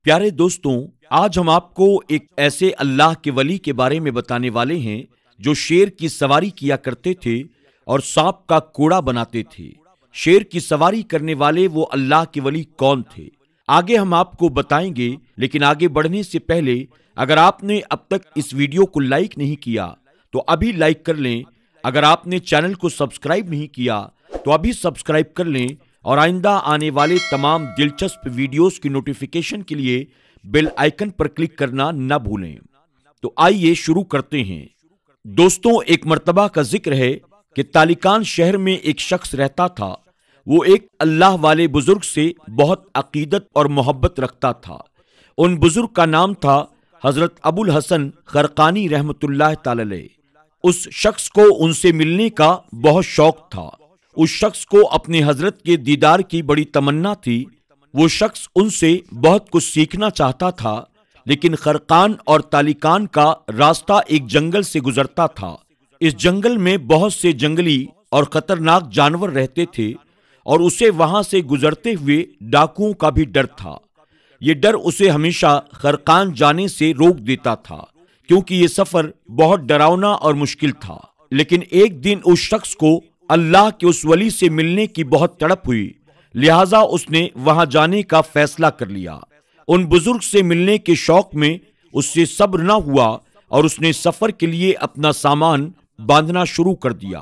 پیارے دوستوں، آج ہم آپ کو ایک ایسے اللہ کے ولی کے بارے میں بتانے والے ہیں جو شیر کی سواری کیا کرتے تھے اور سانپ کا کوڑا بناتے تھے۔ شیر کی سواری کرنے والے وہ اللہ کے ولی کون تھے، آگے ہم آپ کو بتائیں گے، لیکن آگے بڑھنے سے پہلے اگر آپ نے اب تک اس ویڈیو کو لائک نہیں کیا تو ابھی لائک کر لیں۔ اگر آپ نے چینل کو سبسکرائب نہیں کیا تو ابھی سبسکرائب کر لیں، اور آئندہ آنے والے تمام دلچسپ ویڈیوز کی نوٹیفیکیشن کے لیے بیل آئیکن پر کلک کرنا نہ بھولیں۔ تو آئیے شروع کرتے ہیں۔ دوستوں، ایک مرتبہ کا ذکر ہے کہ تالکان شہر میں ایک شخص رہتا تھا۔ وہ ایک اللہ والے بزرگ سے بہت عقیدت اور محبت رکھتا تھا۔ ان بزرگ کا نام تھا حضرت ابو الحسن خرقانی رحمۃ اللہ تعالی علیہ۔ اس شخص کو ان سے ملنے کا بہت شوق تھا۔ اس شخص کو اپنے حضرت کے دیدار کی بڑی تمنا تھی۔ وہ شخص ان سے بہت کچھ سیکھنا چاہتا تھا، لیکن خرقان اور تالکان کا راستہ ایک جنگل سے گزرتا تھا۔ اس جنگل میں بہت سے جنگلی اور خطرناک جانور رہتے تھے، اور اسے وہاں سے گزرتے ہوئے ڈاکوؤں کا بھی ڈر تھا۔ یہ ڈر اسے ہمیشہ خرقان جانے سے روک دیتا تھا، کیونکہ یہ سفر بہت ڈراؤنا اور مشکل تھا۔ لیکن ایک دن اس شخص کو اللہ کے اس ولی سے ملنے کی بہت تڑپ ہوئی، لہٰذا اس نے وہاں جانے کا فیصلہ کر لیا۔ ان بزرگ سے ملنے کے شوق میں اس سے صبر نہ ہوا، اور اس نے سفر کے لیے اپنا سامان باندھنا شروع کر دیا۔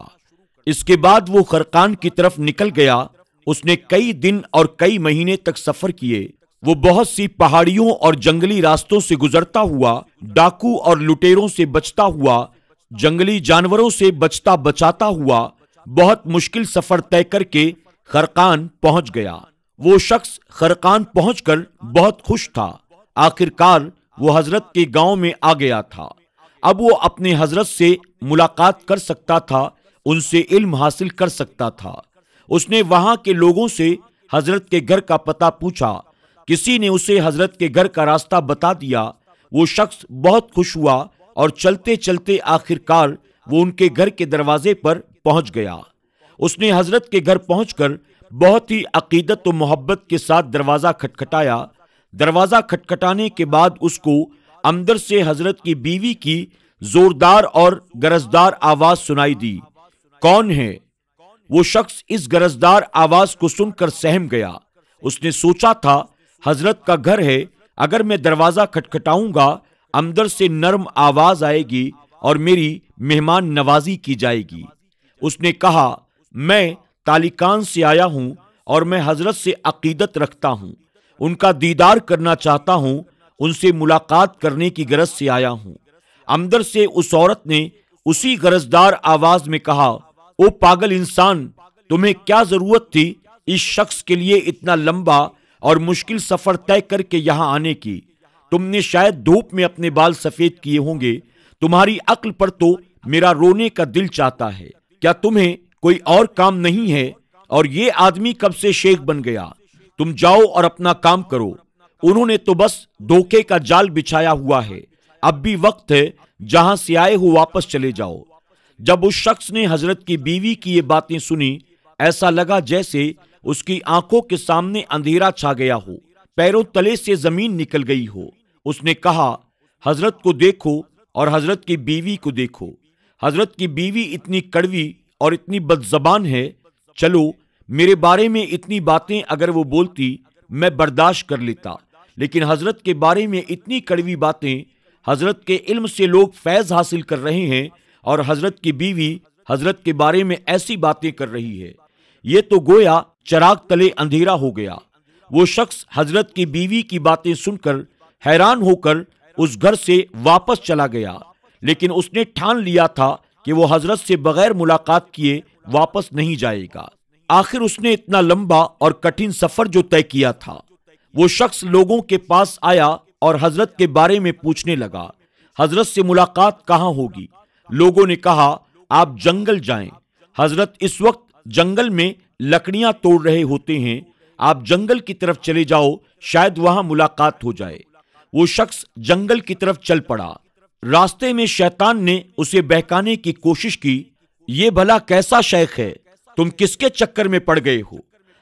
اس کے بعد وہ خرقان کی طرف نکل گیا۔ اس نے کئی دن اور کئی مہینے تک سفر کیے۔ وہ بہت سی پہاڑیوں اور جنگلی راستوں سے گزرتا ہوا، ڈاکو اور لٹیروں سے بچتا ہوا، جنگلی جانوروں سے بچتا بچاتا ہوا، بہت مشکل سفر طے کر کے خرقان پہنچ گیا۔ وہ شخص خرقان پہنچ کر بہت خوش تھا۔ آخر کار وہ حضرت کے گاؤں میں آ گیا تھا۔ اب وہ اپنے حضرت سے ملاقات کر سکتا تھا، ان سے علم حاصل کر سکتا تھا۔ اس نے وہاں کے لوگوں سے حضرت کے گھر کا پتہ پوچھا۔ کسی نے اسے حضرت کے گھر کا راستہ بتا دیا۔ وہ شخص بہت خوش ہوا، اور چلتے چلتے آخر کار وہ ان کے گھر کے دروازے پر پہنچ گیا۔ اس نے حضرت کے گھر پہنچ کر بہت ہی عقیدت و محبت کے ساتھ دروازہ کھٹکھٹایا۔ دروازہ کھٹکھٹانے کے بعد اس کو اندر سے حضرت کی بیوی کی زوردار اور گرجدار آواز سنائی دی۔ کون ہے؟ وہ شخص اس گرجدار آواز کو سن کر سہم گیا۔ اس نے سوچا تھا حضرت کا گھر ہے، اگر میں دروازہ کھٹکھٹاؤں گا اندر سے نرم آواز آئے گی اور میری مہمان نوازی کی جائے گی۔ اس نے کہا، میں تالکان سے آیا ہوں، اور میں حضرت سے عقیدت رکھتا ہوں، ان کا دیدار کرنا چاہتا ہوں، ان سے ملاقات کرنے کی غرض سے آیا ہوں۔ اندر سے اس عورت نے اسی غرضدار آواز میں کہا، او پاگل انسان، تمہیں کیا ضرورت تھی اس شخص کے لیے اتنا لمبا اور مشکل سفر طے کر کے یہاں آنے کی؟ تم نے شاید دھوپ میں اپنے بال سفید کیے ہوں گے۔ تمہاری عقل پر تو میرا رونے کا دل چاہتا ہے۔ کیا تمہیں کوئی اور کام نہیں ہے؟ اور یہ آدمی کب سے شیخ بن گیا؟ تم جاؤ اور اپنا کام کرو۔ انہوں نے تو بس دھوکے کا جال بچھایا ہوا ہے۔ اب بھی وقت ہے، جہاں سے آئے ہو واپس چلے جاؤ۔ جب اس شخص نے حضرت کی بیوی کی یہ باتیں سنی، ایسا لگا جیسے اس کی آنکھوں کے سامنے اندھیرا چھا گیا ہو، پیروں تلے سے زمین نکل گئی ہو۔ اس نے کہا، حضرت کو دیکھو اور حضرت کی بیوی کو دیکھو۔ حضرت کی بیوی اتنی کڑوی اور اتنی بد زبان ہے، چلو میرے بارے میں اتنی باتیں اگر وہ بولتی میں برداشت کر لیتا، لیکن حضرت کے بارے میں اتنی کڑوی باتیں، حضرت کے علم سے لوگ فیض حاصل کر رہے ہیں، اور حضرت کی بیوی حضرت کے بارے میں ایسی باتیں کر رہی ہے، یہ تو گویا چراغ تلے اندھیرا ہو گیا۔ وہ شخص حضرت کی بیوی کی باتیں سن کر حیران ہو کر اس گھر سے واپس چلا گیا، لیکن اس نے ٹھان لیا تھا کہ وہ حضرت سے بغیر ملاقات کیے واپس نہیں جائے گا۔ آخر اس نے اتنا لمبا اور کٹھن سفر جو طے کیا تھا، وہ شخص لوگوں کے پاس آیا اور حضرت کے بارے میں پوچھنے لگا، حضرت سے ملاقات کہاں ہوگی؟ لوگوں نے کہا، آپ جنگل جائیں، حضرت اس وقت جنگل میں لکڑیاں توڑ رہے ہوتے ہیں، آپ جنگل کی طرف چلے جاؤ، شاید وہاں ملاقات ہو جائے۔ وہ شخص جنگل کی طرف چل پڑا۔ راستے میں شیطان نے اسے بہکانے کی کوشش کی، یہ بھلا کیسا شیخ ہے؟ تم کس کے چکر میں پڑ گئے ہو؟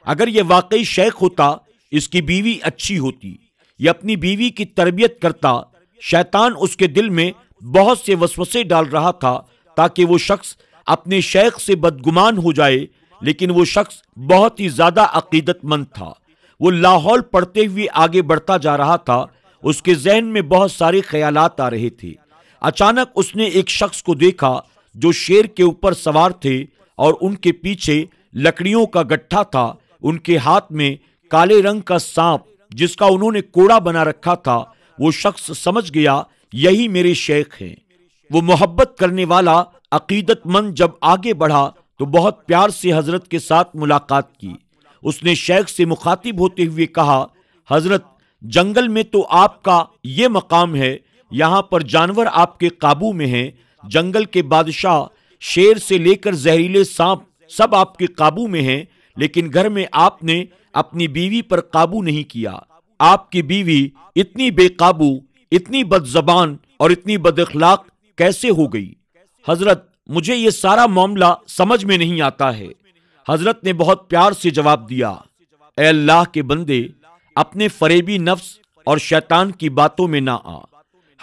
اگر یہ واقعی شیخ ہوتا، اس کی بیوی اچھی ہوتی، یہ اپنی بیوی کی تربیت کرتا، شیطان اس کے دل میں بہت سے وسوسے ڈال رہا تھا تاکہ وہ شخص اپنے شیخ سے بدگمان ہو جائے، لیکن وہ شخص بہت ہی زیادہ عقیدت مند تھا۔ وہ لاہور پڑھتے ہوئے آگے بڑھتا جا رہا تھا، اس کے ذہن میں بہت سارے خیالات آ رہے تھے۔ اچانک اس نے ایک شخص کو دیکھا جو شیر کے اوپر سوار تھے اور ان کے پیچھے لکڑیوں کا گٹھا تھا، ان کے ہاتھ میں کالے رنگ کا سانپ جس کا انہوں نے کوڑا بنا رکھا تھا۔ وہ شخص سمجھ گیا یہی میرے شیخ ہیں۔ وہ محبت کرنے والا عقیدت مند جب آگے بڑھا تو بہت پیار سے حضرت کے ساتھ ملاقات کی۔ اس نے شیخ سے مخاطب ہوتے ہوئے کہا، حضرت، جنگل میں تو آپ کا یہ مقام ہے، یہاں پر جانور آپ کے قابو میں ہیں، جنگل کے بادشاہ شیر سے لے کر زہریلے سانپ سب آپ کے قابو میں ہیں، لیکن گھر میں آپ نے اپنی بیوی پر قابو نہیں کیا۔ آپ کی بیوی اتنی بے قابو، اتنی بد زبان اور اتنی بد اخلاق کیسے ہو گئی؟ حضرت، مجھے یہ سارا معاملہ سمجھ میں نہیں آتا ہے۔ حضرت نے بہت پیار سے جواب دیا، اے اللہ کے بندے، اپنے فریبی نفس اور شیطان کی باتوں میں نہ آ۔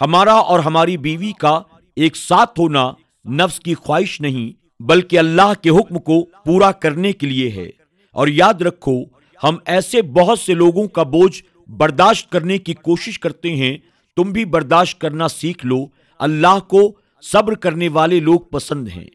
ہمارا اور ہماری بیوی کا ایک ساتھ ہونا نفس کی خواہش نہیں بلکہ اللہ کے حکم کو پورا کرنے کے لیے ہے۔ اور یاد رکھو، ہم ایسے بہت سے لوگوں کا بوجھ برداشت کرنے کی کوشش کرتے ہیں، تم بھی برداشت کرنا سیکھ لو۔ اللہ کو صبر کرنے والے لوگ پسند ہیں۔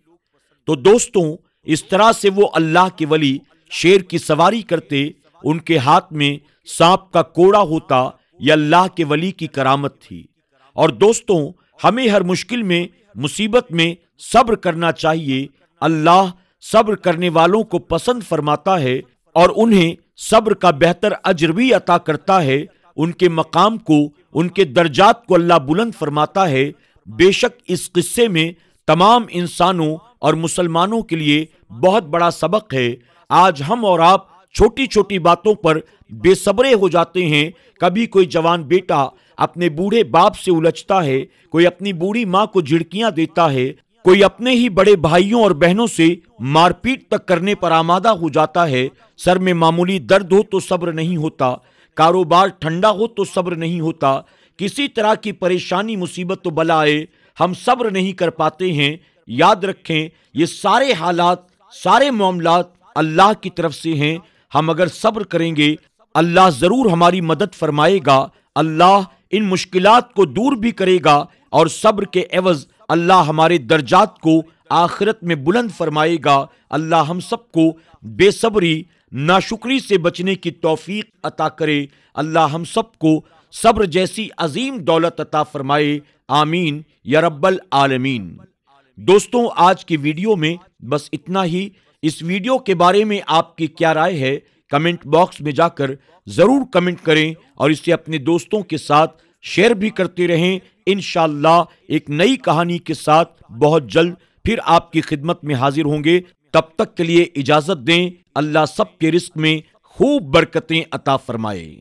تو دوستوں، اس طرح سے وہ اللہ کے ولی شیر کی سواری کرتے، ان کے ہاتھ میں سانپ کا کوڑا ہوتا، یہ اللہ کے ولی کی کرامت تھی۔ اور دوستوں، ہمیں ہر مشکل میں، مصیبت میں صبر کرنا چاہیے۔ اللہ صبر کرنے والوں کو پسند فرماتا ہے اور انہیں صبر کا بہتر اجر بھی عطا کرتا ہے۔ ان کے مقام کو، ان کے درجات کو اللہ بلند فرماتا ہے۔ بے شک اس قصے میں تمام انسانوں اور مسلمانوں کے لیے بہت بڑا سبق ہے۔ آج ہم اور آپ چھوٹی چھوٹی باتوں پر بے صبرے ہو جاتے ہیں۔ کبھی کوئی جوان بیٹا اپنے بوڑھے باپ سے الجھتا ہے، کوئی اپنی بوڑھی ماں کو جھڑکیاں دیتا ہے، کوئی اپنے ہی بڑے بھائیوں اور بہنوں سے مار پیٹ تک کرنے پر آمادہ ہو جاتا ہے۔ سر میں معمولی درد ہو تو صبر نہیں ہوتا، کاروبار ٹھنڈا ہو تو صبر نہیں ہوتا، کسی طرح کی پریشانی، مصیبت و بلا آئے، ہم صبر نہیں کر پاتے ہیں۔ یاد رکھیں، یہ سارے حالات، سارے معاملات اللہ کی طرف سے ہیں۔ ہم اگر صبر کریں گے، اللہ ضرور ہماری مدد فرمائے گا۔ اللہ ان مشکلات کو دور بھی کرے گا اور صبر کے عوض اللہ ہمارے درجات کو آخرت میں بلند فرمائے گا۔ اللہ ہم سب کو بے صبری، ناشکری سے بچنے کی توفیق عطا کرے۔ اللہ ہم سب کو صبر جیسی عظیم دولت عطا فرمائے۔ آمین یا رب العالمین۔ دوستوں، آج کی ویڈیو میں بس اتنا ہی۔ اس ویڈیو کے بارے میں آپ کی کیا رائے ہے؟ کمنٹ باکس میں جا کر ضرور کمنٹ کریں اور اسے اپنے دوستوں کے ساتھ شیئر بھی کرتے رہیں۔ انشاءاللہ ایک نئی کہانی کے ساتھ بہت جلد پھر آپ کی خدمت میں حاضر ہوں گے۔ تب تک کے لیے اجازت دیں۔ اللہ سب کے رزق میں خوب برکتیں عطا فرمائے۔